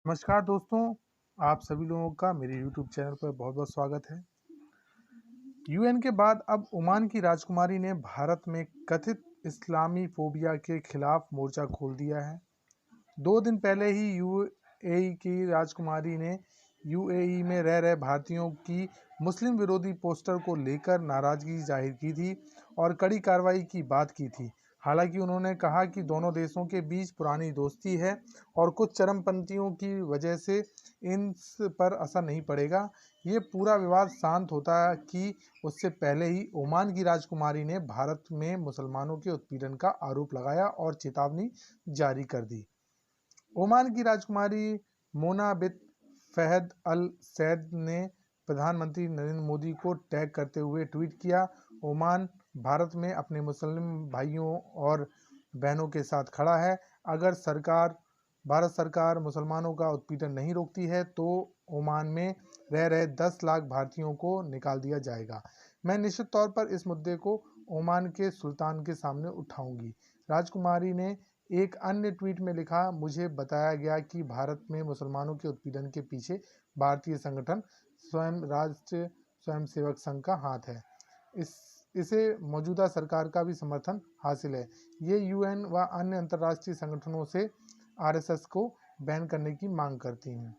नमस्कार दोस्तों, आप सभी लोगों का मेरे यूट्यूब चैनल पर बहुत-बहुत स्वागत है। यूएन के बाद अब ओमान की राजकुमारी ने भारत में कथित इस्लामी फोबिया के खिलाफ मोर्चा खोल दिया है। 2 दिन पहले ही यूएई की राजकुमारी ने यूएई में रह रहे भारतीयों की मुस्लिम विरोधी पोस्टर को लेकर नाराजगी जाहिर की थी और कड़ी कार्रवाई की बात की थी। हालांकि उन्होंने कहा कि दोनों देशों के बीच पुरानी दोस्ती है और कुछ चरमपंथियों की वजह से इन पर असर नहीं पड़ेगा। ये पूरा विवाद शांत होता कि उससे पहले ही ओमान की राजकुमारी ने भारत में मुसलमानों के उत्पीड़न का आरोप लगाया और चेतावनी जारी कर दी। ओमान की राजकुमारी मोना बिन फहद अल सैद ने प्रधानमंत्री नरेंद्र मोदी को टैग करते हुए ट्वीट किया, ओमान भारत में अपने मुस्लिम भाइयों और बहनों के साथ खड़ा है। अगर भारत सरकार मुसलमानों का उत्पीड़न नहीं रोकती है तो ओमान में रह रहे 10 लाख भारतीयों को निकाल दिया जाएगा। मैं निश्चित तौर पर इस मुद्दे को ओमान के सुल्तान के सामने उठाऊंगी। राजकुमारी ने एक अन्य ट्वीट में लिखा, मुझे बताया गया कि भारत में मुसलमानों के उत्पीड़न के पीछे भारतीय संगठन स्वयं राष्ट्रीय स्वयंसेवक संघ का हाथ है। इसे मौजूदा सरकार का भी समर्थन हासिल है। ये यूएन व अन्य अंतर्राष्ट्रीय संगठनों से आरएसएस को बैन करने की मांग करती हैं।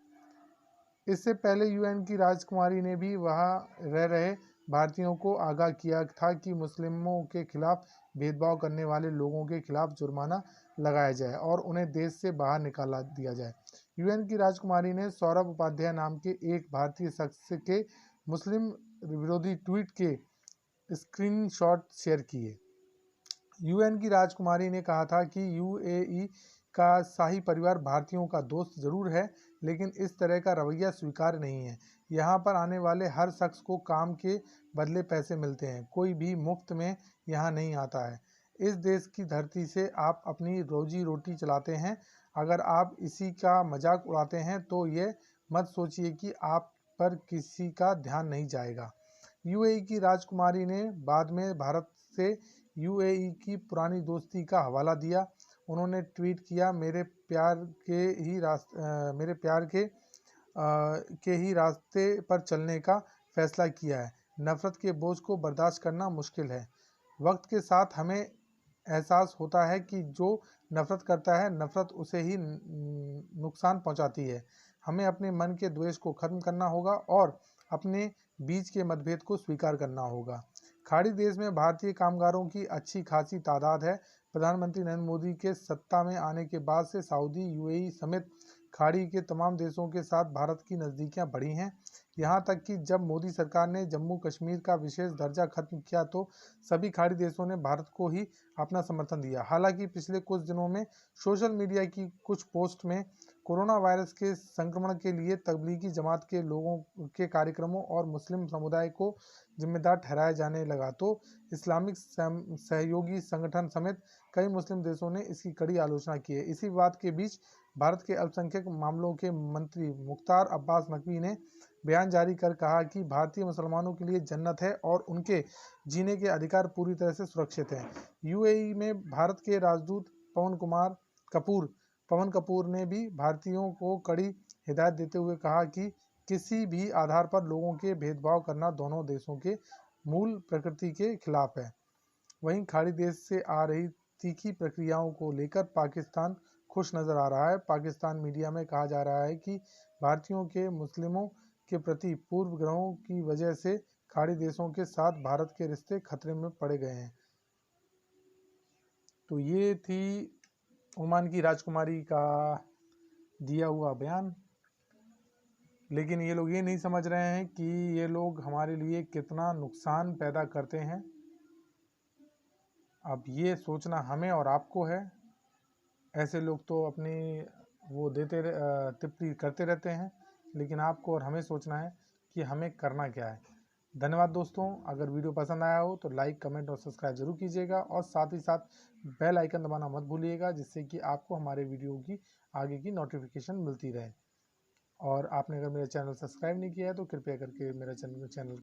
इससे पहले यूएन की राजकुमारी ने भी वहां रह रहे भारतीयों को आगाह किया था कि मुस्लिमों के खिलाफ भेदभाव करने वाले लोगों के खिलाफ जुर्माना लगाया जाए और उन्हें देश से बाहर निकाला दिया जाए। यूएन की राजकुमारी ने सौरभ उपाध्याय नाम के एक भारतीय शख्स के मुस्लिम विरोधी ट्वीट के स्क्रीनशॉट शेयर किए। यूएन की राजकुमारी ने कहा था कि यूएई का शाही परिवार भारतीयों का दोस्त जरूर है, लेकिन इस तरह का रवैया स्वीकार्य नहीं है। यहाँ पर आने वाले हर शख्स को काम के बदले पैसे मिलते हैं, कोई भी मुफ्त में यहाँ नहीं आता है। इस देश की धरती से आप अपनी रोजी रोटी चलाते हैं। अगर आप इसी का मजाक उड़ाते हैं तो ये मत सोचिए कि आप पर किसी का ध्यान नहीं जाएगा। यूएई की राजकुमारी ने बाद में भारत से यूएई की पुरानी दोस्ती का हवाला दिया। उन्होंने ट्वीट किया, मेरे प्यार के ही रास्ते पर चलने का फैसला किया है। नफरत के बोझ को बर्दाश्त करना मुश्किल है। वक्त के साथ हमें एहसास होता है कि जो नफरत करता है, नफरत उसे ही नुकसान पहुंचाती है। हमें अपने मन के द्वेष को खत्म करना होगा और अपने बीच के मतभेद को स्वीकार करना होगा। खाड़ी देश में भारतीय कामगारों की अच्छी खासी तादाद है। प्रधानमंत्री नरेंद्र मोदी के सत्ता में आने के बाद से सऊदी, यूएई समेत खाड़ी के तमाम देशों के साथ भारत की नज़दीकियां बढ़ी हैं। यहाँ तक कि जब मोदी सरकार ने जम्मू कश्मीर का विशेष दर्जा खत्म किया तो सभी खाड़ी देशों ने भारत को ही अपना समर्थन दिया। हालांकि पिछले कुछ दिनों में सोशल मीडिया की कुछ पोस्ट में कोरोना वायरस के संक्रमण के लिए तबलीगी जमात के लोगों के कार्यक्रमों और मुस्लिम समुदाय को जिम्मेदार ठहराया जाने लगा तो इस्लामिक सहयोगी संगठन समेत कई मुस्लिम देशों ने इसकी कड़ी आलोचना की है। इसी बात के बीच भारत के अल्पसंख्यक मामलों के मंत्री मुख्तार अब्बास नकवी ने बयान जारी कर कहा कि भारतीय मुसलमानों के लिए जन्नत है और उनके जीने के अधिकार पूरी तरह से सुरक्षित हैं। यूएई में भारत के राजदूत पवन कपूर ने भी भारतीयों को कड़ी हिदायत देते हुए कहा कि किसी भी आधार पर लोगों के भेदभाव करना दोनों देशों के मूल प्रकृति के खिलाफ है। वहीं खाड़ी देश से आ रही तीखी प्रक्रियाओं को लेकर पाकिस्तान खुश नजर आ रहा है। पाकिस्तान मीडिया में कहा जा रहा है कि भारतीयों के मुस्लिमों के प्रति पूर्व ग्रहों की वजह से खाड़ी देशों के साथ भारत के रिश्ते खतरे में पड़ गए हैं। तो ये थी ओमान की राजकुमारी का दिया हुआ बयान। लेकिन ये लोग ये नहीं समझ रहे हैं कि ये लोग हमारे लिए कितना नुकसान पैदा करते हैं। अब ये सोचना हमें और आपको है। ऐसे लोग तो अपनी वो टिप्पणी करते रहते हैं, लेकिन आपको और हमें सोचना है कि हमें करना क्या है। धन्यवाद दोस्तों। अगर वीडियो पसंद आया हो तो लाइक, कमेंट और सब्सक्राइब जरूर कीजिएगा और साथ ही साथ बेल आइकन दबाना मत भूलिएगा, जिससे कि आपको हमारे वीडियो की आगे की नोटिफिकेशन मिलती रहे। और आपने अगर मेरा चैनल सब्सक्राइब नहीं किया है तो कृपया करके मेरा चैनल